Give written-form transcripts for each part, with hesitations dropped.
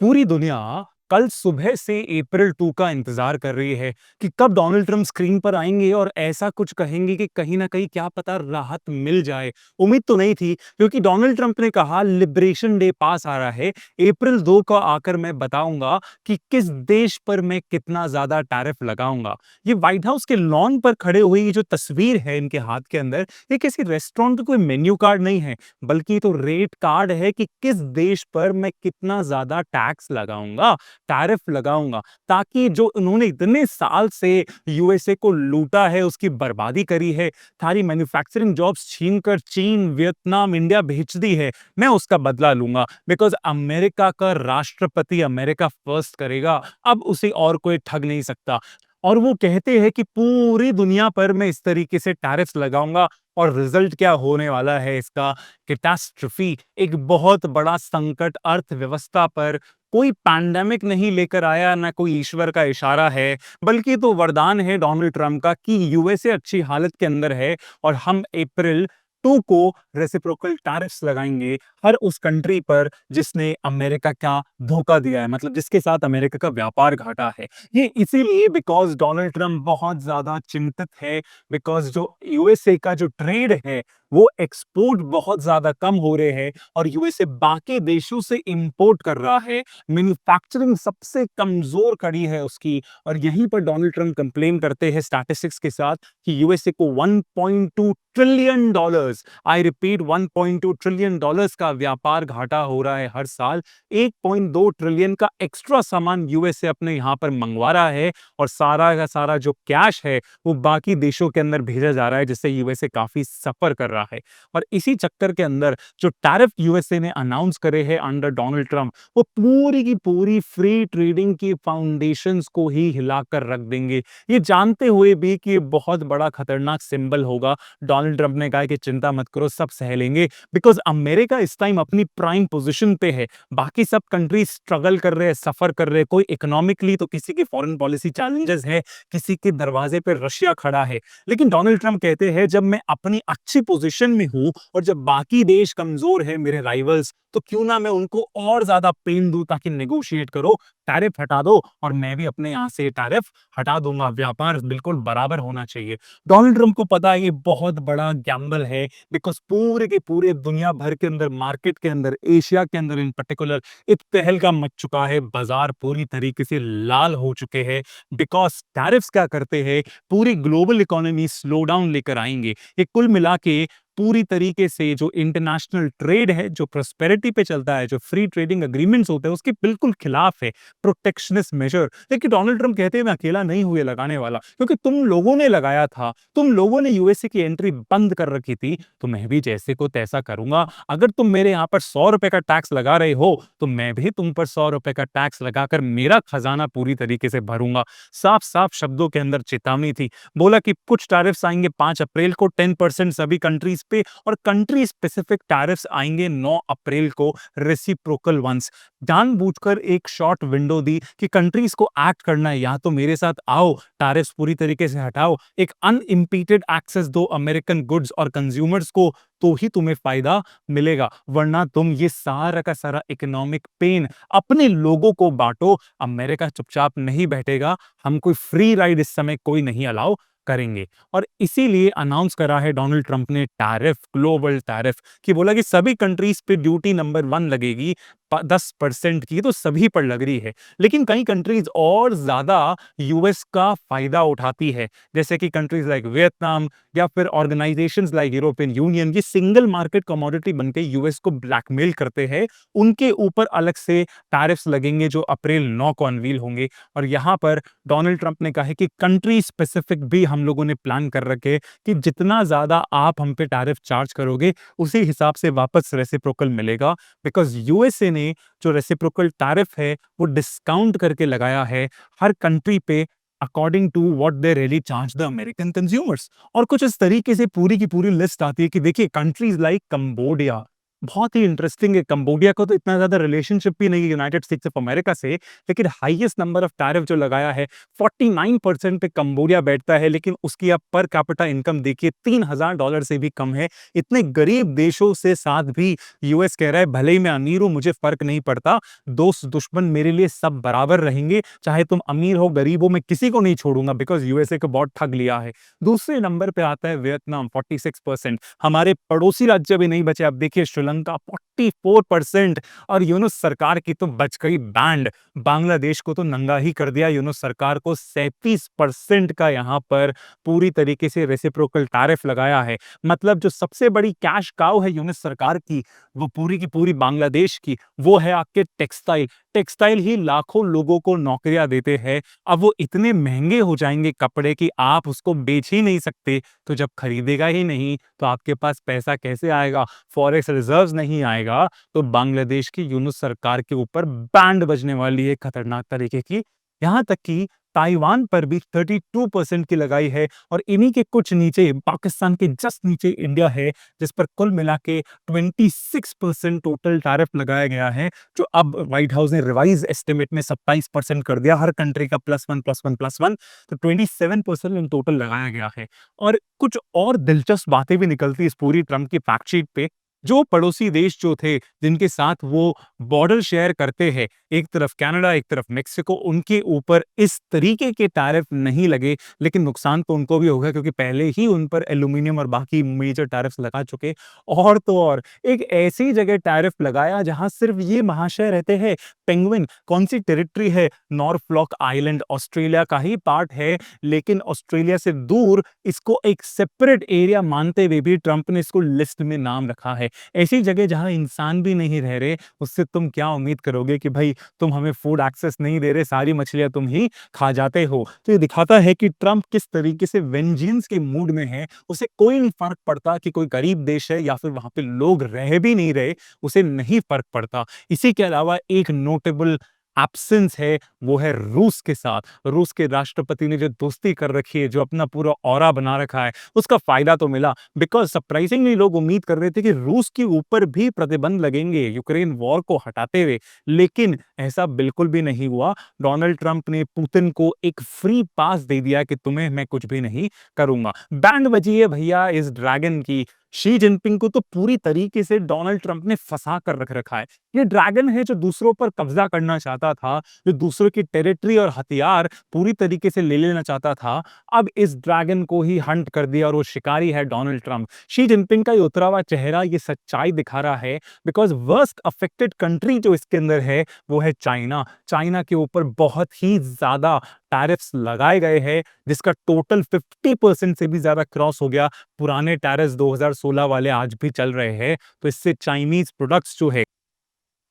पूरी दुनिया कल सुबह से अप्रैल 2 का इंतजार कर रही है कि कब डोनाल्ड ट्रंप स्क्रीन पर आएंगे और ऐसा कुछ कहेंगे कि कहीं ना कहीं क्या पता राहत मिल जाए। उम्मीद तो नहीं थी, क्योंकि डोनाल्ड ट्रंप ने कहा लिबरेशन डे पास आ रहा है, अप्रैल 2 को आकर मैं बताऊंगा कि किस देश पर मैं कितना ज्यादा टैरिफ लगाऊंगा। ये व्हाइट हाउस के लॉन पर खड़े हुए ये जो तस्वीर है इनके हाथ के अंदर, ये किसी रेस्टोरेंट का कोई मेन्यू कार्ड नहीं है, बल्कि तो रेट कार्ड है कि किस देश पर मैं कितना ज्यादा टैक्स लगाऊंगा, टैरिफ लगाऊंगा, ताकि जो उन्होंने इतने साल से यूएसए को लूटा है, उसकी बर्बादी करी है, सारी मैन्युफैक्चरिंग जॉब्स छीनकर चीन, वियतनाम, इंडिया भेज दी है, मैं उसका बदला लूंगा। बिकॉज अमेरिका का राष्ट्रपति अमेरिका फर्स्ट करेगा, अब उसे और कोई ठग नहीं सकता। और वो कहते हैं कि पूरी दुनिया पर मैं इस तरीके से टैरिफ्स लगाऊंगा, और रिजल्ट क्या होने वाला है इसका? कैटास्ट्रोफी, एक बहुत बड़ा संकट अर्थव्यवस्था पर। कोई पैंडेमिक नहीं लेकर आया, ना कोई ईश्वर का इशारा है, बल्कि तो वरदान है डोनाल्ड ट्रंप का कि यूएसए अच्छी हालत के अंदर है, और हम अप्रैल 2 को रेसिप्रोकल टैरिफ्स लगाएंगे हर उस कंट्री पर जिसने अमेरिका का धोखा दिया है, मतलब जिसके साथ अमेरिका का व्यापार घाटा है। ये इसीलिए बिकॉज डोनाल्ड ट्रंप बहुत ज्यादा चिंतित है, बिकॉज जो यूएसए का जो ट्रेड है वो एक्सपोर्ट बहुत ज्यादा कम हो रहे हैं, और यूएसए बाकी देशों से इंपोर्ट कर रहा है। मैन्युफैक्चरिंग सबसे कमजोर कड़ी है उसकी, और यहीं पर डोनाल्ड ट्रंप कंप्लेन करते हैं स्टैटिस्टिक्स के साथ कि यूएसए को 1.2 trillion dollars, I repeat 1.2 trillion dollars का व्यापार घाटा हो रहा है हर साल। 1.2 ट्रिलियन का एक्स्ट्रा सामान यूएसए अपने यहां पर मंगवा रहा है, और सारा का सारा जो कैश है वो बाकी देशों के अंदर भेजा जा रहा है, जिससे यूएसए काफी सफर कर रहा है। और इसी चक्कर के अंदर जो टैरिफ यूएसए ने अनाउंस करे हैं अंडर डोनाल्ड ट्रंप, वो पूरी की पूरी फ्री ट्रेडिंग की फाउंडेशंस को ही हिलाकर रख देंगे, ये जानते हुए भी कि ये बहुत बड़ा खतरनाक सिंबल होगा। डोनाल्ड ट्रंप ने कहा कि चिंता मत करो, सब सह लेंगे, बिकॉज अमेरिका इस टाइम अपनी प्राइम पोजिशन पे है। बाकी सब कंट्री स्ट्रगल कर रहे हैं, सफर कर रहे हैं, कोई इकोनॉमिकली तो किसी की फॉरेन पॉलिसी चैलेंजेस है, किसी के दरवाजे पे रशिया खड़ा है। लेकिन डोनाल्ड ट्रंप कहते हैं जब मैं अपनी अच्छी पोजीशन में हूं और जब बाकी देश कमजोर है, मेरे राइवल्स, तो क्यों ना मैं उनको और ज्यादा पेन दूं, ताकि नेगोशिएट करो, टैरिफ हटा दो, और मैं भी अपने यहां से टैरिफ हटा दूंगा। व्यापार बिल्कुल बराबर होना चाहिए। डोनाल्ड ट्रंप को पता है ये बहुत बड़ा गैम्बल है, बिकॉज पूरे के पूरे दुनिया भर के अंदर, मार्केट के अंदर, एशिया के अंदर इन पर्टिकुलर एक तहलका मच चुका है, बाजार पूरी तरीके से लाल हो चुके हैं। बिकॉज टैरिफ्स क्या करते हैं, पूरी ग्लोबल इकोनॉमी स्लो डाउन लेकर आएंगे। ये कुल मिला के पूरी तरीके से जो इंटरनेशनल ट्रेड है, जो प्रोस्पेरिटी पे चलता है, जो फ्री ट्रेडिंग अग्रीमेंट्स होते हैं, उसके बिल्कुल खिलाफ है, प्रोटेक्शनिस्ट मेजर। लेकिन डोनाल्ड ट्रंप कहते हैं मैं अकेला नहीं हुए लगाने वाला, क्योंकि तुम लोगों ने लगाया था, तुम लोगों ने यूएसए की एंट्री बंद कर रखी थी, तो मैं भी जैसे को तैसा करूंगा। अगर तुम मेरे यहां पर 100 रुपए का टैक्स लगा रहे हो, तो मैं भी तुम पर 100 रुपए का टैक्स लगाकर मेरा खजाना पूरी तरीके से भरूंगा। साफ साफ शब्दों के अंदर चेतावनी थी। बोला कि कुछ टैरिफ्स आएंगे 5 अप्रैल को 10% सभी कंट्रीज पे, और कंट्री स्पेसिफिक टैरिफ्स आएंगे 9 अप्रैल को, रेसिप्रोकल वंस। जानबूझकर एक शॉर्ट विंडो दी कि कंट्रीज को एक्ट करना है, या तो मेरे साथ आओ, टैरिफ्स पूरी तरीके से हटाओ, एक अनइम्पीटेड एक्सेस दो अमेरिकन गुड्स और कंज्यूमर्स को, तो ही तुम्हें फायदा मिलेगा, वरना तुम ये सारा का सारा इकोनॉमिक पेन अपने लोगों को बांटो। अमेरिका चुपचाप नहीं बैठेगा, हम कोई फ्री राइड इस समय कोई नहीं अलाउ करेंगे। और इसीलिए अनाउंस करा है डोनाल्ड ट्रंप ने टैरिफ, ग्लोबल टैरिफ, कि बोला कि सभी कंट्रीज पे ड्यूटी नंबर 1 लगेगी 10% की, तो सभी पर लग रही है। लेकिन कई कंट्रीज और ज्यादा यूएस का फायदा उठाती है, जैसे कि कंट्रीज लाइक वियतनाम, या फिर ऑर्गेनाइजेशंस लाइक यूरोपियन यूनियन, ये सिंगल मार्केट कमोडिटी बनके यूएस को ब्लैकमेल करते हैं। उनके ऊपर अलग से टैरिफ्स लगेंगे जो अप्रैल 9 को अनवील होंगे। और यहां पर डोनाल्ड ट्रंप ने कहा है कि कंट्री स्पेसिफिक भी हम लोगों ने प्लान कर रखे, कि जितना ज्यादा आप हम पे टैरिफ चार्ज करोगे, उसी हिसाब से वापस रेसिप्रोकल मिलेगा। बिकॉज यूएसए ने जो रेसिप्रोकल टैरिफ है वो डिस्काउंट करके लगाया है हर कंट्री पे, according to what they really charge the American consumers. और कुछ इस तरीके से पूरी की पूरी लिस्ट आती है कि देखिए कंट्रीज लाइक कंबोडिया, बहुत ही इंटरेस्टिंग है। कंबोडिया को तो इतना ज़्यादा रिलेशनशिप भी नहीं है यूनाइटेड स्टेट्स ऑफ अमेरिका से, लेकिन हाईएस्ट नंबर ऑफ टैरिफ जो लगाया है 49% पे कंबोडिया बैठता है, लेकिन उसकी आप पर कैपिटा इनकम देखिए $3000 से भी कम है। इतने गरीब देशों से साथ भी यूएस कह रहा है भले ही मैं अमीर हूं, मुझे फर्क नहीं पड़ता, दोस्त दुश्मन मेरे लिए सब बराबर रहेंगे, चाहे तुम अमीर हो गरीब हो, मैं किसी को नहीं छोड़ूंगा, बिकॉज यूएसए को बहुत ठग लिया है। दूसरे नंबर पे आता है वियतनाम 46%। हमारे पड़ोसी राज्य भी नहीं बचे, अब देखिए श्रीलंका 44%। और यूनुस सरकार की तो बच गई बैंड, बांग्लादेश को तो नंगा ही कर दिया यूनुस सरकार को। 37% का यहां पर पूरी तरीके से रेसिप्रोकल टैरिफ लगाया है। मतलब जो सबसे बड़ी कैश काउ है यूनुस सरकार की, वो पूरी की पूरी बांग्लादेश की, वो है आपके टेक्सटाइल। टेक्सटाइल ही लाखों लोगों को नौकरियां देते हैं। अब वो इतने महंगे हो जाएंगे कपड़े कि आप उसको बेच ही नहीं सकते। तो जब खरीदेगा ही नहीं तो आपके पास पैसा कैसे आएगा, फॉरेक्स रिजर्व्स नहीं आएगा, तो बांग्लादेश की यूनुस सरकार के ऊपर बैंड बजने वाली है खतरनाक तरीके की। यहां तक कि ताइवान पर भी 32% की लगाई है। और इन्हीं के कुछ नीचे पाकिस्तान के जस्ट नीचे इंडिया है, जिस पर कुल मिला के 26% टोटल टैरिफ लगाया गया है, जो अब व्हाइट हाउस ने रिवाइज एस्टिमेट में 27% कर दिया, हर कंट्री का +1 +1 +1। तो 27% इन टोटल लगाया गया है। और कुछ और दिलचस्प बातें भी निकलती इस पूरी ट्रंप की फैक्टशीट पे। जो पड़ोसी देश जो थे जिनके साथ वो बॉर्डर शेयर करते हैं, एक तरफ कनाडा एक तरफ मेक्सिको, उनके ऊपर इस तरीके के टैरिफ नहीं लगे, लेकिन नुकसान तो उनको भी होगा क्योंकि पहले ही उन पर एल्यूमिनियम और बाकी मेजर टैरिफ्स लगा चुके। और तो और एक ऐसी जगह टैरिफ लगाया जहां सिर्फ ये महाशय रहते हैं। पेंगुइन कौन सी टेरिटरी है, नॉर्थफ्लॉक आइलैंड, ऑस्ट्रेलिया का ही पार्ट है, लेकिन ऑस्ट्रेलिया से दूर इसको एक सेपरेट एरिया मानते हुए भी ट्रंप ने इसको लिस्ट में नाम रखा है। ऐसी जगह जहां इंसान भी नहीं रह रहे, उससे तुम क्या उम्मीद करोगे कि भाई तुम हमें फूड एक्सेस नहीं दे रहे, सारी मछलियां तुम ही खा जाते हो। तो ये दिखाता है कि ट्रंप किस तरीके से वेंजेंस के मूड में है। उसे कोई नहीं फर्क पड़ता कि कोई गरीब देश है या फिर वहां पे लोग रह भी नहीं रहे, उसे नहीं फर्क पड़ता। इसी के अलावा एक नोटेबल एब्सेंस है, वो है रूस के साथ। रूस के राष्ट्रपति ने जो दोस्ती कर रखी है, जो अपना पूरा ऑरा बना रखा है, उसका फायदा तो मिला। बिकॉज सरप्राइजिंगली लोग उम्मीद कर रहे थे कि रूस के ऊपर भी प्रतिबंध लगेंगे यूक्रेन वॉर को हटाते हुए, लेकिन ऐसा बिल्कुल भी नहीं हुआ। डोनाल्ड ट्रंप ने पुतिन को एक फ्री पास दे दिया कि तुम्हें मैं कुछ भी नहीं करूंगा। बैंड बजी है भैया इस ड्रैगन की। शी जिनपिंग को तो पूरी तरीके से डोनाल्ड ट्रंप ने फंसा कर रख रखा है। ये ड्रैगन है जो दूसरों पर कब्जा करना चाहता था, जो दूसरों की टेरिटरी और हथियार पूरी तरीके से ले लेना चाहता था। अब इस ड्रैगन को ही हंट कर दिया और वो शिकारी है डोनाल्ड ट्रंप। शी जिनपिंग का ये उतरा हुआ चेहरा ये सच्चाई दिखा रहा है, बिकॉज वर्स्ट अफेक्टेड कंट्री जो इसके अंदर है वो है चाइना। चाइना के ऊपर बहुत ही ज्यादा टैरिफ्स लगाए गए हैं, जिसका टोटल 50% से भी ज्यादा क्रॉस हो गया। पुराने टैरिफ्स 2016 वाले आज भी चल रहे हैं। तो इससे चाइनीज प्रोडक्ट्स जो है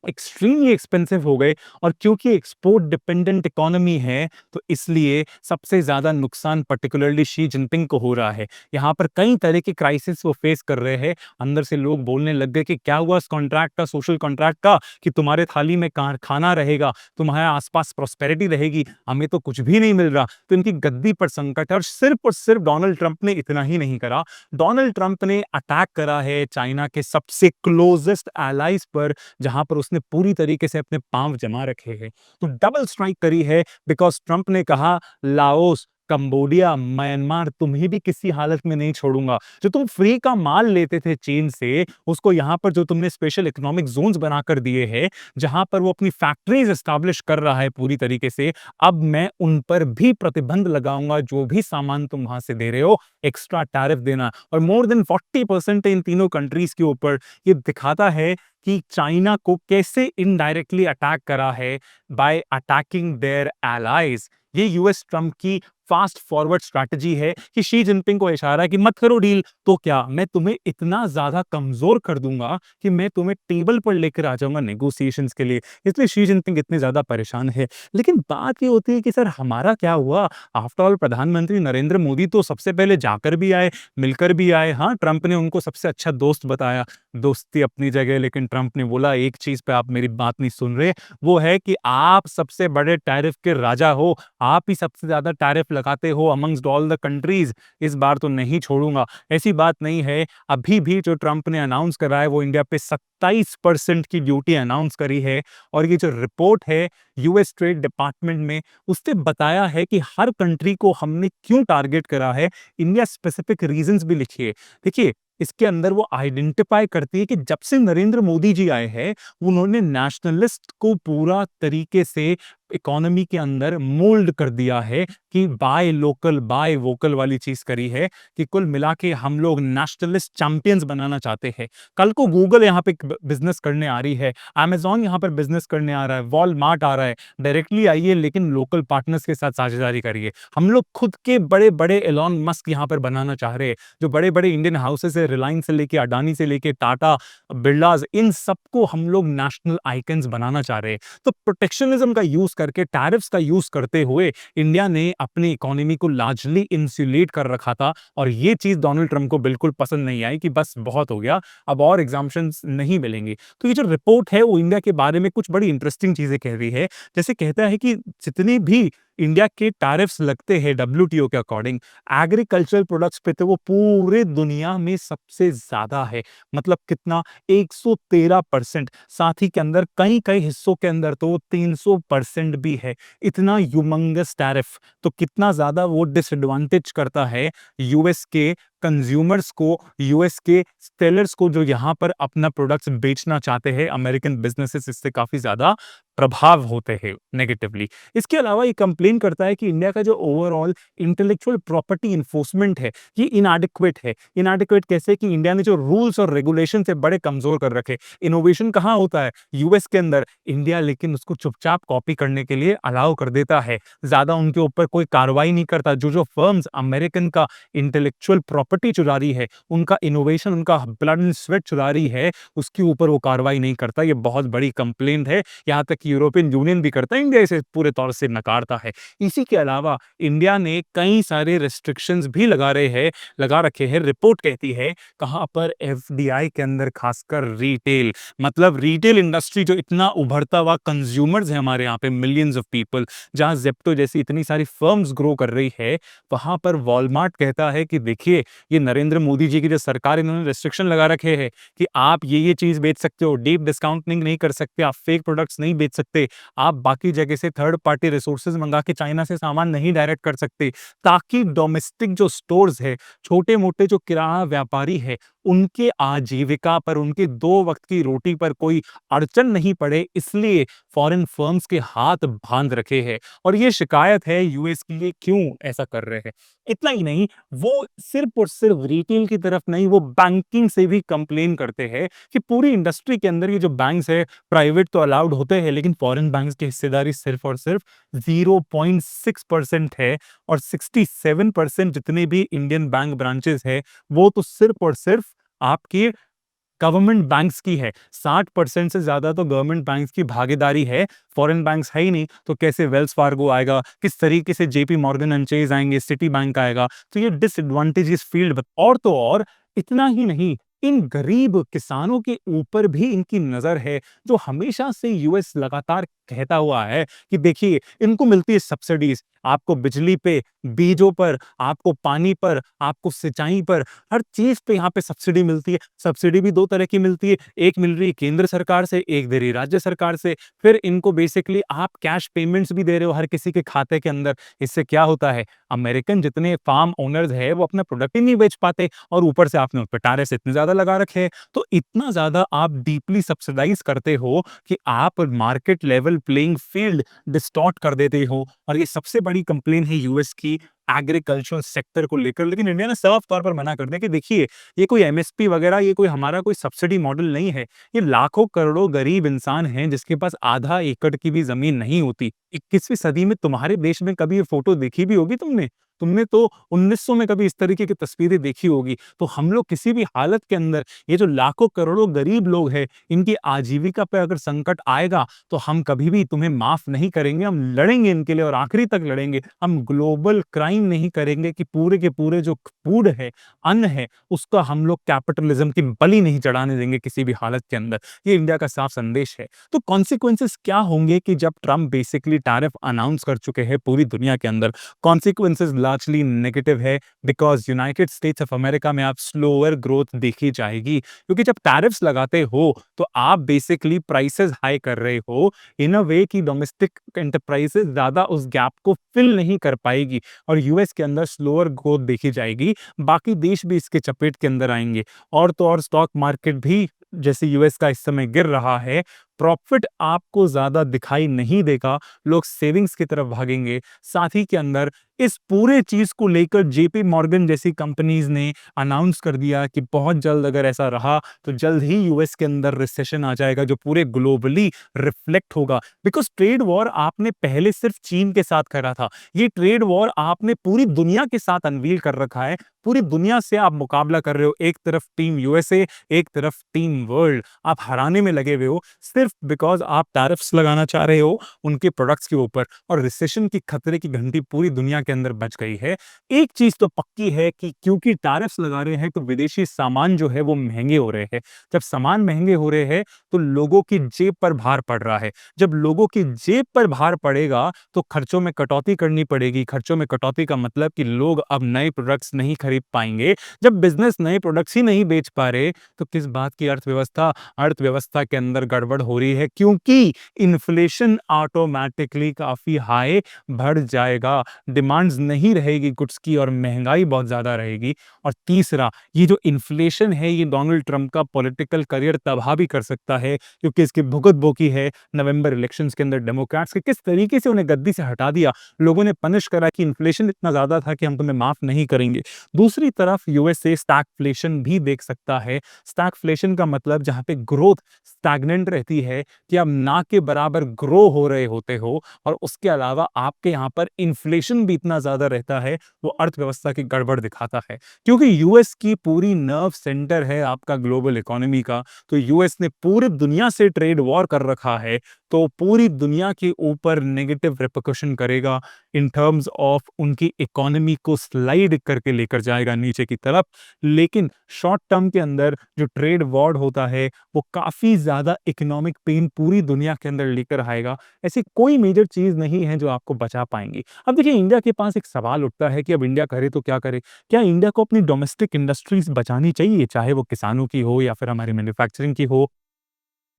एक्सट्रीमली एक्सपेंसिव हो गए। और क्योंकि एक्सपोर्ट डिपेंडेंट इकोनॉमी है, तो इसलिए सबसे ज्यादा नुकसान पर्टिकुलरली शी जिनपिंग को हो रहा है। यहाँ पर कई तरह के क्राइसिस वो फेस कर रहे हैं। अंदर से लोग बोलने लग गए कि क्या हुआ इस कॉन्ट्रैक्ट का, सोशल कॉन्ट्रैक्ट का, कि तुम्हारे थाली में खाना रहेगा, तुम्हारे आसपास प्रॉस्पेरिटी रहेगी, हमें तो कुछ भी नहीं मिल रहा। तो इनकी गद्दी पर संकट है। और सिर्फ डोनाल्ड ट्रंप ने इतना ही नहीं करा, डोनाल्ड ट्रंप ने अटैक करा है चाइना के सबसे क्लोजेस्ट एलाइज पर, जहां पर उसने पूरी तरीके से अपने पांव जमा रखे हैं। तो डबल स्ट्राइक करी है, बिकॉज ट्रंप ने कहा लाओस, कंबोडिया, म्यांमार तुम्हें भी किसी हालत में नहीं छोड़ूंगा। जो तुम फ्री का माल लेते थे चीन से, उसको यहां पर जो तुमने स्पेशल इकोनॉमिक जोन्स बनाकर दिए हैं, जहां पर वो अपनी फैक्ट्रीज एस्टैब्लिश कर रहा है पूरी तरीके से, अब मैं उन पर भी प्रतिबंध लगाऊंगा। जो भी सामान तुम वहां से दे रहे हो, एक्स्ट्रा टैरिफ देना। और मोर देन 40% इन तीनों कंट्रीज के ऊपर। ये दिखाता है कि चाइना को कैसे इनडायरेक्टली अटैक करा है, बाय अटैकिंग देयर एलाइज। ये यूएस ट्रंप की फास्ट फॉरवर्ड स्ट्रैटेजी है कि शी जिनपिंग को इशारा है कि मत करो डील, तो क्या मैं तुम्हें इतना ज्यादा कमजोर कर दूंगा कि मैं तुम्हें टेबल पर लेकर आ जाऊंगा नेगोशिएशंस के लिए। इसलिए शी जिनपिंग इतने ज्यादा परेशान है। लेकिन बात ये होती है कि सर हमारा क्या हुआ? आफ्टर ऑल प्रधानमंत्री नरेंद्र मोदी तो सबसे पहले जाकर भी आए, मिलकर भी आए। हाँ, ट्रंप ने उनको सबसे अच्छा दोस्त बताया। दोस्ती अपनी जगह, लेकिन ट्रंप ने बोला एक चीज़ पे आप मेरी बात नहीं सुन रहे, वो है कि आप सबसे बड़े टैरिफ के राजा हो, आप ही सबसे ज़्यादा टैरिफ लगाते हो अमंगस्ट ऑल द कंट्रीज़, इस बार तो नहीं छोड़ूँगा। ऐसी बात नहीं है, अभी भी जो ट्रंप ने अनाउंस करा है वो इंडिया पे 27% की ड्यूटी अनाउंस करी है। और ये जो रिपोर्ट है यूएस ट्रेड डिपार्टमेंट में, उसने बताया है कि हर कंट्री को हमने क्यों टारगेट करा है, इंडिया स्पेसिफिक रीजंस भी लिखी है। देखिए, इसके अंदर वो आइडेंटिफाई करती है कि जब से नरेंद्र मोदी जी आए हैं, उन्होंने नेशनलिस्ट को पूरा तरीके से इकोनॉमी के अंदर मोल्ड कर दिया है कि बाय लोकल बाय वोकल वाली चीज करी है, कि कुल मिला के हम लोग नेशनलिस्ट चैंपियंस बनाना चाहते हैं। कल को गूगल यहाँ पे बिजनेस करने आ रही है, अमेजॉन यहाँ पर बिजनेस करने आ रहा है, वॉलमार्ट आ रहा है, डायरेक्टली आइए लेकिन लोकल पार्टनर्स के साथ साझेदारी करिए। हम लोग खुद के बड़े बड़े एलॉन मस्क यहाँ पर बनाना चाह रहे हैं, जो बड़े बड़े इंडियन हाउसेस है, रिलायंस से लेके अडानी से लेके टाटा बिरलाज, इन सबको हम लोग नेशनल आइकन्स बनाना चाह रहे हैं। तो प्रोटेक्शनिज्म का यूज करके, टैरिफ्स का यूज करते हुए इंडिया ने अपनी इकोनॉमी को लार्जली इंसुलेट कर रखा था, और ये चीज डोनाल्ड ट्रंप को बिल्कुल पसंद नहीं आई कि बस बहुत हो गया, अब और एग्जाम्पशंस नहीं मिलेंगे। तो ये जो रिपोर्ट है वो इंडिया के बारे में कुछ बड़ी इंटरेस्टिंग चीजें कह रही है। जैसे कहता है कि जितने भी इंडिया के टैरिफ्स लगते हैं डब्ल्यूटीओ के अकॉर्डिंग, एग्रीकल्चरल प्रोडक्ट्स पे, तो वो पूरे दुनिया में सबसे ज्यादा है। मतलब कितना, 113%। साथ ही के अंदर कई कई हिस्सों के अंदर तो 300% भी है। इतना यूमंगस टैरिफ, तो कितना ज्यादा वो डिसएडवांटेज करता है यूएस के कंज्यूमर्स को, यूएस के सेलर्स को, जो यहां पर अपना प्रोडक्ट्स बेचना चाहते हैं। अमेरिकन बिजनेसेस इससे काफी ज्यादा प्रभाव होते हैं नेगेटिवली। इसके अलावा ये कंप्लेन करता है कि इंडिया का जो ओवरऑल इंटेलेक्चुअल प्रॉपर्टी इन्फोर्समेंट है, ये इनएडिक्वेट है। इनएडिक्वेट कैसे, कि इंडिया ने जो रूल्स और रेगुलेशन से बड़े कमजोर कर रखे। इनोवेशन कहाँ होता है, यूएस के अंदर, इंडिया लेकिन उसको चुपचाप कॉपी करने के लिए अलाउ कर देता है, ज्यादा उनके ऊपर कोई कार्रवाई नहीं करता। जो जो फर्म्स अमेरिकन का इंटेलेक्चुअल प्रॉपर्टी चुरा रही है, उनका इनोवेशन, उनका ब्लड एंड स्वेट चुरा रही है, उसके ऊपर वो कार्रवाई नहीं करता। ये बहुत बड़ी कंप्लेंट है, यहाँ तक कि यूरोपियन यूनियन भी करता है, इंडिया इसे पूरे तौर से नकारता है। इसी के अलावा इंडिया ने कई सारे रेस्ट्रिक्शंस भी लगा रखे हैं। रिपोर्ट कहती है कहां पर, एफडीआई के अंदर, खासकर रिटेल, मतलब रिटेल इंडस्ट्री जो इतना उभरता हुआ कंज्यूमर्स है हमारे यहाँ पे, मिलियंस ऑफ पीपल, जहां जेप्टो जैसी इतनी सारी फर्म्स ग्रो कर रही है, वहां पर वॉलमार्ट कहता है कि देखिए, ये नरेंद्र मोदी जी की जो सरकार, इन्होंने रेस्ट्रिक्शन लगा रखे हैं कि आप ये चीज बेच सकते हो, डीप डिस्काउंटिंग नहीं कर सकते, आप फेक प्रोडक्ट्स नहीं बेच सकते, आप बाकी जगह से थर्ड पार्टी रिसोर्सेज मंगा के चाइना से सामान नहीं डायरेक्ट कर सकते, ताकि डोमेस्टिक जो स्टोर्स है, छोटे मोटे जो किराना व्यापारी है, उनके आजीविका पर, उनके 2 वक्त की रोटी पर कोई अड़चन नहीं पड़े, इसलिए फॉरेन फर्म्स के हाथ बांध रखे हैं। और ये शिकायत है यूएस की, ये क्यों ऐसा कर रहे हैं। इतना ही नहीं, वो सिर्फ और सिर्फ रिटेल की तरफ नहीं, वो बैंकिंग से भी कंप्लेन करते हैं कि पूरी इंडस्ट्री के अंदर ये जो बैंक्स है, प्राइवेट तो अलाउड होते हैं, लेकिन फॉरेन बैंक्स की हिस्सेदारी सिर्फ और सिर्फ 0.6% है, और 67% जितने भी इंडियन बैंक ब्रांचेस है, वो तो सिर्फ और सिर्फ आपकी गवर्नमेंट बैंक्स की है। 60% से ज्यादा तो गवर्नमेंट बैंक्स की भागीदारी है, फॉरेन बैंक्स है ही नहीं, तो कैसे वेल्स फार्गो आएगा, किस तरीके से जेपी मॉर्गन एंड चेज आएंगे, सिटी बैंक आएगा। तो ये डिसएडवांटेज इस फील्ड, और तो और, इतना ही नहीं, इन गरीब किसानों के ऊपर भी इनकी नजर है, जो हमेशा से यूएस लगातार कहता हुआ है कि देखिए, इनको मिलती है सब्सिडीज, आपको बिजली पे, बीजों पर, आपको पानी पर, आपको सिंचाई पर, हर चीज पे यहाँ पे सब्सिडी मिलती है। सब्सिडी भी 2 तरह की मिलती है, एक मिल रही है केंद्र सरकार से, एक दे रही है राज्य सरकार से। फिर इनको बेसिकली आप कैश पेमेंट्स भी दे रहे हो हर किसी के खाते के अंदर। इससे क्या होता है, अमेरिकन जितने फार्म ओनर्स है, वो अपना प्रोडक्ट ही नहीं बेच पाते, और ऊपर से आपने उन पर टैरिफ इतने ज्यादा लगा रखे हैं। तो इतना ज्यादा आप डीपली सब्सिडाइज करते हो कि आप market level playing field distort कर देते हो। और ये सबसे बड़ी कंप्लेन है यूएस की एग्रीकल्चरल सेक्टर को लेकर। लेकिन इंडिया ने साफ तौर पर मना कर दिया कि देखिए, ये कोई एमएसपी वगैरह, ये कोई हमारा कोई सब्सिडी मॉडल नहीं है। ये लाखों करोड़ों गरीब इंसान हैं जिसके पास आधा एकड़ की भी जमीन नहीं होती। 21वीं सदी में तुम्हारे देश में कभी ये फोटो देखी भी होगी तुमने? तुमने तो 1900 में कभी इस तरीके की तस्वीरें देखी होगी। तो हम लोग किसी भी हालत के अंदर ये जो लाखों करोड़ों गरीब लोग हैं, इनकी आजीविका पे अगर संकट आएगा, तो हम कभी भी तुम्हें माफ नहीं करेंगे। हम लड़ेंगे इनके लिए और आखिरी तक लड़ेंगे। हम ग्लोबल क्राइम नहीं करेंगे कि पूरे के पूरे जो फूड है, अन्न है, उसका हम लोग कैपिटलिज्म की बलि नहीं चढ़ाने देंगे किसी भी हालत के अंदर। ये इंडिया का साफ संदेश है। तो कॉन्सिक्वेंसेस क्या होंगे कि जब ट्रंप बेसिकली टैरिफ अनाउंस कर चुके हैं पूरी दुनिया के अंदर? कॉन्सिक्वेंसेस लार्जली नेगेटिव है, because United states of America में आप स्लोअर ग्रोथ देखी जाएगी, क्योंकि जब टैरिफ्स लगाते हो तो आप बेसिकली प्राइसेस हाई कर रहे हो इन अ वे कि डोमेस्टिक एंटरप्राइजेस ज्यादा उस गैप को फिल नहीं कर पाएगी और यूएस के अंदर स्लोअर ग्रोथ देखी जाएगी। बाकी देश भी इसके चपेट के अंदर आएंगे। और तो और स्टॉक मार्केट भी जैसे यूएस का इस समय गिर रहा है, प्रॉफिट आपको ज्यादा दिखाई नहीं देगा, लोग सेविंग्स की तरफ भागेंगे। साथ ही के अंदर इस पूरे चीज को लेकर जेपी मॉर्गन जैसी कंपनीज ने अनाउंस कर दिया कि बहुत जल्द अगर ऐसा रहा तो जल्द ही यूएस के अंदर रिसेशन आ जाएगा, जो पूरे ग्लोबली रिफ्लेक्ट होगा। बिकॉज ट्रेड वॉर आपने पहले सिर्फ चीन के साथ करा था, ये ट्रेड वॉर आपने पूरी दुनिया के साथ अनवील कर रखा है। पूरी दुनिया से आप मुकाबला कर रहे हो, एक तरफ टीम यूएसए, एक तरफ टीम वर्ल्ड। आप हराने में लगे हुए हो सिर्फ बिकॉज आप टैरिफ्स लगाना चाह रहे हो उनके प्रोडक्ट्स के ऊपर, और रिसेशन की खतरे की घंटी पूरी दुनिया के अंदर बज गई है। एक चीज तो पक्की है कि क्योंकि टैरिफ्स लगा रहे हैं तो विदेशी सामान जो है वो महंगे हो रहे हैं। जब सामान महंगे हो रहे हैं तो लोगों की जेब पर भार पड़ रहा है। जब लोगों की जेब पर भार पड़ेगा तो खर्चों में कटौती करनी पड़ेगी। खर्चों में कटौती का मतलब कि लोग अब नए प्रोडक्ट्स नहीं खरीद पाएंगे। जब बिजनेस नए प्रोडक्ट्स ही नहीं बेच पा रहे तो किस बात की अर्थव्यवस्था के अंदर गड़बड़ हो रही है, क्योंकि इन्फ्लेशन ऑटोमेटिकली काफी हाई बढ़ जाएगा। डिमांड्स नहीं रहेगी गुड्स की और महंगाई बहुत ज्यादा रहेगी। और तीसरा, ये जो इन्फ्लेशन है ये डोनाल्ड ट्रंप का पॉलिटिकल करियर तबाह भी कर सकता है, क्योंकि इसकी भुगत बोकी है नवंबर इलेक्शंस के अंदर डेमोक्रेट्स के किस तरीके से उन्हें गद्दी से हटा दिया। लोगों ने पनिश करा कि इन्फ्लेशन इतना ज्यादा था कि हम तुम्हें माफ नहीं करेंगे। दूसरी तरफ यूएसए स्टैगफ्लेशन भी देख सकता है। स्टैगफ्लेशन का मतलब जहां पे ग्रोथ स्टैग्नेंट रहती है कि आप ना के बराबर ग्रो हो रहे होते हो, और उसके अलावा आपके यहाँ पर इन्फ्लेशन भी इतना ज्यादा रहता है, वो अर्थव्यवस्था की गड़बड़ दिखाता है। क्योंकि यूएस की पूरी नर्व सेंटर है आपका ग्लोबल इकोनॉमी का, तो यूएस ने पूरी दुनिया से ट्रेड वॉर कर रखा है, तो पूरी दुनिया के ऊपर नेगेटिव रिpercussion करेगा इन टर्म्स ऑफ उनकी इकोनॉमी को स्लाइड करके लेकर जाएगा नीचे की तरफ। लेकिन शॉर्ट टर्म के अंदर जो ट्रेड वॉर होता है वो काफी ज्यादा इकोनॉमिक पेन पूरी दुनिया के अंदर लेकर आएगा। ऐसी कोई मेजर चीज नहीं है जो आपको बचा पाएंगी। अब देखिए, इंडिया के पास एक सवाल उठता है कि अब इंडिया करे तो क्या करे। क्या इंडिया को अपनी डोमेस्टिक इंडस्ट्रीज बचानी चाहिए, चाहे वो किसानों की हो या फिर हमारी मैन्युफैक्चरिंग की हो?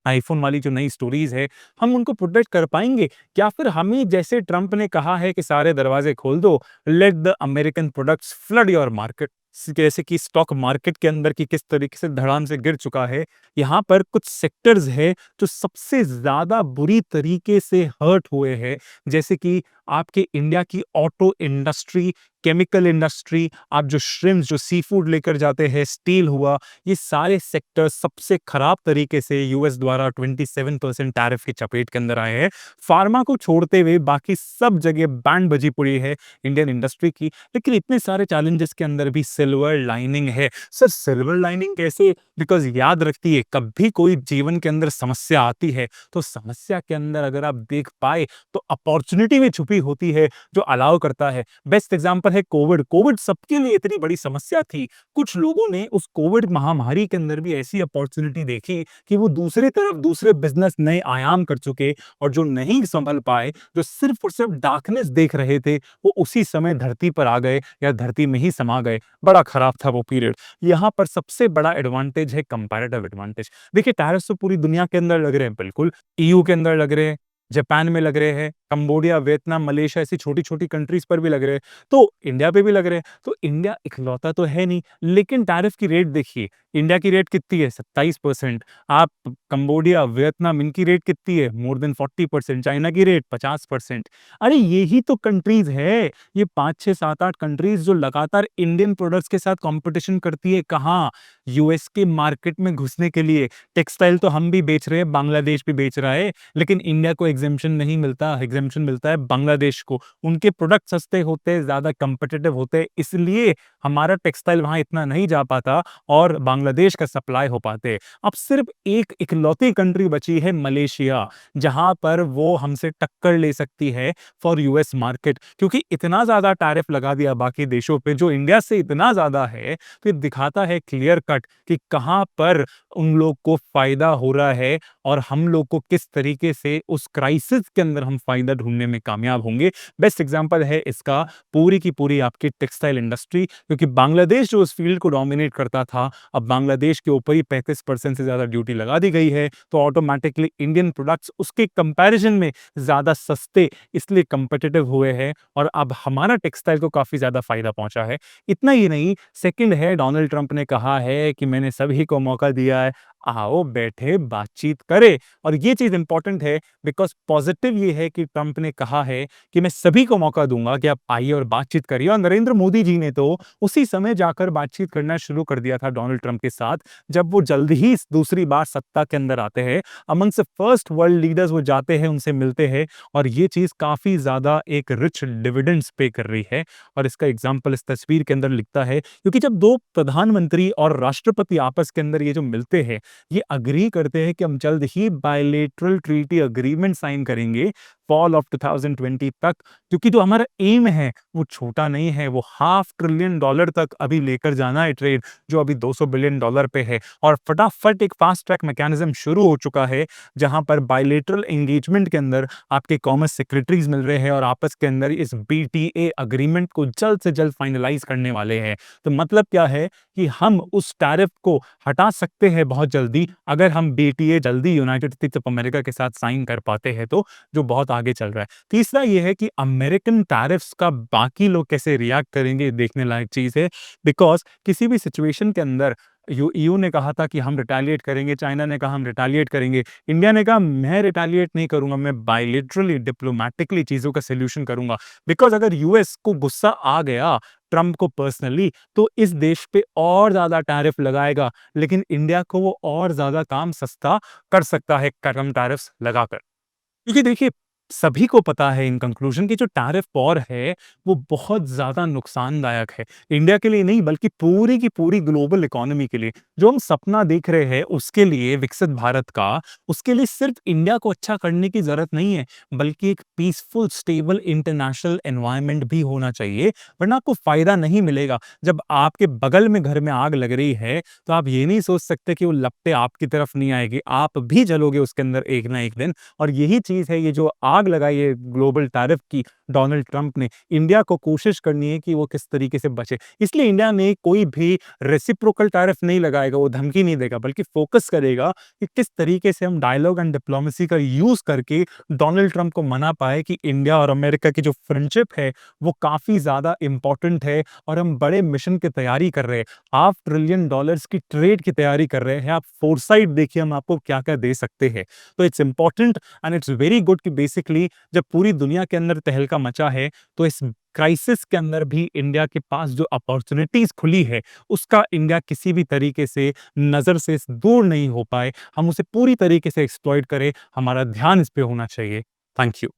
आईफोन वाली जो नई स्टोरीज है, हम उनको प्रोटेक्ट कर पाएंगे? क्या फिर हमें, जैसे ट्रंप ने कहा है कि सारे दरवाजे खोल दो, let the American products flood your market, जैसे कि स्टॉक मार्केट के अंदर की किस तरीके से धड़ाम से गिर चुका है, यहाँ पर कुछ सेक्टर्स है जो सबसे ज्यादा बुरी तरीके से हर्ट हुए हैं, जैसे कि आपके इंडिया की ऑटो इंडस्ट्री, केमिकल इंडस्ट्री, आप जो श्रिम्स, जो सी फूड लेकर जाते हैं, स्टील हुआ, ये सारे सेक्टर सबसे खराब तरीके से यूएस द्वारा 27% टैरिफ की चपेट के अंदर आए हैं। फार्मा को छोड़ते हुए बाकी सब जगह बैंड बजी पड़ी है इंडियन इंडस्ट्री की। लेकिन इतने सारे चैलेंजेस के अंदर भी सिल्वर लाइनिंग है। सर, सिल्वर लाइनिंग कैसे? बिकॉज याद रखती है, कभी कोई जीवन के अंदर समस्या आती है तो समस्या के अंदर अगर आप देख पाए तो अपॉर्चुनिटी भी छुपी होती है जो अलाउ करता है। बेस्ट एग्जांपल है कोविड। कोविड सबके लिए इतनी बड़ी समस्या थी, कुछ लोगों ने उस कोविड महामारी के अंदर भी ऐसी अपॉर्चुनिटी देखी कि वो दूसरी तरफ दूसरे बिजनेस नए आयाम कर चुके, और जो नहीं संभल पाए, जो सिर्फ और सिर्फ डार्कनेस देख रहे थे, वो उसी समय धरती पर आ गए या धरती में ही समा गए। बड़ा खराब था वो पीरियड। यहाँ पर सबसे बड़ा एडवांटेज है कंपैरेटिव एडवांटेज। देखिए, टैरिफ तो पूरी दुनिया के अंदर लग रहे हैं, बिल्कुल ईयू के अंदर लग रहे हैं, जापान में लग रहे हैं, कंबोडिया, वियतनाम, मलेशिया ऐसी छोटी-छोटी कंट्रीज पर भी लग रहे हैं, तो इंडिया पे भी लग रहे हैं। तो इंडिया इकलौता तो है नहीं, लेकिन टैरिफ की रेट देखिए, इंडिया की रेट कितनी है? 27%। आप कंबोडिया, वियतनाम, इनकी रेट कितनी है? More than 40%। चाइना की रेट 50%। अरे यही तो कंट्रीज है, ये 5, 6, 7, 8 कंट्रीज जो लगातार इंडियन प्रोडक्ट्स के साथ कंपटीशन करती है। कहाँ? यूएस के मार्केट में घुसने के लिए। टेक्सटाइल तो हम भी बेच रहे हैं, बांग्लादेश भी बेच रहा है, लेकिन इंडिया को एग्जेम्पशन नहीं मिलता। एग्जेम्पशन एग्जेम्पशन मिलता है बांग्लादेश को। उनके प्रोडक्ट सस्ते होते हैं, ज़्यादा कॉम्पिटिटिव होते हैं, इसलिए हमारा टेक्सटाइल वहाँ इतना नहीं जा पाता और बांग्लादेश का सप्लाई हो पाते। अब सिर्फ एक इकलौती कंट्री बची है मलेशिया, जहाँ पर वो हमसे टक्कर ले सकती है फॉर यूएस मार्केट, क्योंकि इतना ज़्यादा टैरिफ लगा दिया बाकी देशों पे जो इंडिया से इतना ज़्यादा है, तो ये दिखाता है क्लियर कट कि कहाँ पर उन लोग को फ़ायदा हो रहा है और हम लोग को किस तरीके से उस क्राइसिस के अंदर हम फ़ायदा ढूँढने में कामयाब होंगे। बेस्ट एग्ज़ाम्पल है इसका पूरी की पूरी आपकी टेक्सटाइल इंडस्ट्री, क्योंकि बांग्लादेश जो उस फील्ड को डोमिनेट करता था, अब बांग्लादेश के ऊपर ही 35% से ज़्यादा ड्यूटी लगा दी गई है, तो ऑटोमैटिकली इंडियन प्रोडक्ट्स उसके कंपैरिजन में ज़्यादा सस्ते इसलिए कॉम्पिटिटिव हुए हैं और अब हमारा टेक्सटाइल को काफ़ी ज़्यादा फ़ायदा पहुँचा है। इतना ही नहीं, सेकंड है डोनाल्ड ट्रंप ने कहा है कि मैंने सभी को मौका दिया है, आओ बैठे बातचीत करें। और ये चीज़ इंपॉर्टेंट है बिकॉज़ पॉजिटिव ये है कि ट्रंप ने कहा है कि मैं सभी को मौका दूँगा कि आप आइए और बातचीत करिए, और नरेंद्र मोदी जी ने तो उसी समय जाकर बातचीत करना शुरू कर दिया था डोनाल्ड ट्रंप के साथ, जब वो जल्द ही दूसरी बार सत्ता के अंदर आते हैं। अमंग से फर्स्ट वर्ल्ड लीडर्स वो जाते हैं, उनसे मिलते हैं, और ये चीज़ काफ़ी ज़्यादा एक रिच डिविडेंड्स पे कर रही है। और इसका एग्जाम्पल इस तस्वीर के अंदर लिखता है, क्योंकि जब दो प्रधानमंत्री और राष्ट्रपति आपस के अंदर ये जो मिलते हैं, ये अग्री करते हैं कि हम जल्द ही बायलैटरल ट्रीटी एग्रीमेंट साइन करेंगे फॉल ऑफ 2020 तक, क्योंकि जो हमारा एम है वो छोटा नहीं है, वो $500 ट्रिलियन तक अभी लेकर जाना है ट्रेड, जो अभी $200 बिलियन पे है। और फटाफट एक फास्ट ट्रैक मैकेनिज्म शुरू हो चुका है, जहां पर बायलैटरल एंगेजमेंट के अंदर आपके कॉमर्स सेक्रेटरीज मिल रहे हैं और आपस के अंदर इस बीटीए अग्रीमेंट को जल्द से जल्द फाइनलाइज करने वाले हैं। तो मतलब क्या है कि हम उस टैरिफ को हटा सकते हैं बहुत जल्दी, अगर हम बीटीए जल्दी यूनाइटेड स्टेट्स ऑफ अमेरिका के साथ साइन कर पाते हैं, तो जो बहुत आगे चल रहा है। तीसरा ये है कि अमेरिकन टैरिफ्स का बाकी लोग कैसे रिएक्ट करेंगे, देखने लायक चीज है, बिकॉज किसी भी सिचुएशन के अंदर ईयू ने कहा था कि हम रिटेलिएट करेंगे, चाइना ने कहा हम रिटेलिएट करेंगे, इंडिया ने कहा मैं रिटेलिएट नहीं करूंगा, मैं बायलैटरली डिप्लोमेटिकली चीजों का सोल्यूशन करूंगा। बिकॉज अगर यूएस को गुस्सा आ गया ट्रंप को पर्सनली, तो इस देश पे और ज्यादा टैरिफ लगाएगा, लेकिन इंडिया को वो और ज्यादा काम सस्ता कर सकता है कम टैरिफ्स लगाकर। क्योंकि देखिए, सभी को पता है इन कंक्लूजन की जो टैरिफ वॉर है वो बहुत ज्यादा नुकसानदायक है, इंडिया के लिए नहीं बल्कि पूरी की पूरी ग्लोबल इकोनॉमी के लिए। जो हम सपना देख रहे हैं उसके लिए, विकसित भारत का, उसके लिए सिर्फ इंडिया को अच्छा करने की जरूरत नहीं है, बल्कि एक पीसफुल स्टेबल इंटरनेशनल एनवायरनमेंट भी होना चाहिए, वरना आपको फायदा नहीं मिलेगा। जब आपके बगल में घर में आग लग रही है, तो आप ये नहीं सोच सकते कि वो लपटें आपकी तरफ नहीं आएगी, आप भी जलोगे उसके अंदर एक ना एक दिन। और यही चीज है, ये जो आग लगाई है ग्लोबल टैरिफ की डोनाल्ड ट्रंप ने, इंडिया को कोशिश करनी है कि वो किस तरीके से बचे। इसलिए इंडिया ने कोई भी रेसिप्रोकल टैरिफ नहीं लगाएगा, वो धमकी नहीं देगा, बल्कि फोकस करेगा कि किस तरीके से हम डायलॉग एंड डिप्लोमेसी का यूज करके डोनाल्ड ट्रंप को मना पाए कि इंडिया और अमेरिका की जो फ्रेंडशिप है वो काफी ज्यादा इंपॉर्टेंट है, और हम बड़े मिशन की तैयारी कर रहे हैं, $500 ट्रिलियन की ट्रेड की तैयारी कर रहे हैं। आप फोरसाइट देखिए हम आपको क्या क्या दे सकते हैं। तो it's important and it's very good कि बेसिकली जब पूरी दुनिया के अंदर तहलका मचा है, तो इस क्राइसिस के अंदर भी इंडिया के पास जो अपॉर्चुनिटीज खुली है, उसका इंडिया किसी भी तरीके से नजर से दूर नहीं हो पाए, हम उसे पूरी तरीके से एक्सप्लॉइट करें, हमारा ध्यान इस पे होना चाहिए। Thank you.